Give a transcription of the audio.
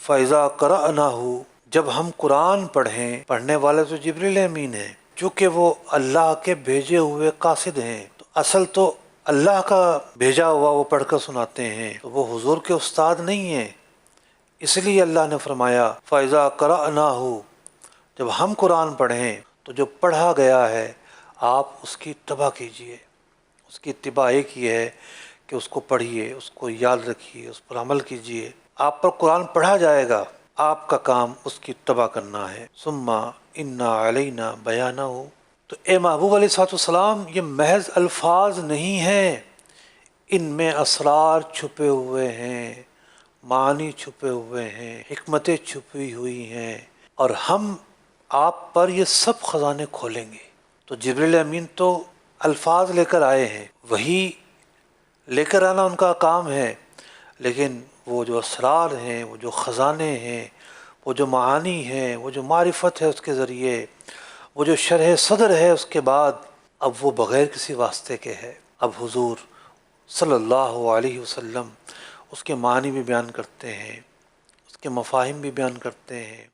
فَإِذَا قَرَأْنَاهُ، جب ہم قرآن پڑھیں، پڑھنے والے تو جبریل امین ہیں، چونکہ وہ اللہ کے بھیجے ہوئے قاصد ہیں، تو اصل تو اللہ کا بھیجا ہوا وہ پڑھ کر سناتے ہیں، تو وہ حضور کے استاد نہیں ہیں۔ اس لیے اللہ نے فرمایا فَإِذَا قَرَأْنَاهُ، جب ہم قرآن پڑھیں تو جو پڑھا گیا ہے آپ اس کی اتباع کیجئے۔ اس کی اتباع ایک ہی ہے کہ اس کو پڑھیے، اس کو یاد رکھیے، اس پر عمل کیجئے۔ آپ پر قرآن پڑھا جائے گا، آپ کا کام اس کی اتباع کرنا ہے۔ ثم انا علینا بیانہ، تو اے محبوب علیہ السلام یہ محض الفاظ نہیں ہیں، ان میں اسرار چھپے ہوئے ہیں، معانی چھپے ہوئے ہیں، حکمتیں چھپی ہوئی ہیں، اور ہم آپ پر یہ سب خزانے کھولیں گے۔ تو جبریل امین تو الفاظ لے کر آئے ہیں، وہی لے کر آنا ان کا کام ہے، لیکن وہ جو اسرار ہیں، وہ جو خزانے ہیں، وہ جو معانی ہیں، وہ جو معرفت ہے اس کے ذریعے، وہ جو شرح صدر ہے اس کے بعد، اب وہ بغیر کسی واسطے کے ہے۔ اب حضور صلی اللہ علیہ وسلم اس کے معنی بھی بیان کرتے ہیں، اس کے مفاہیم بھی بیان کرتے ہیں۔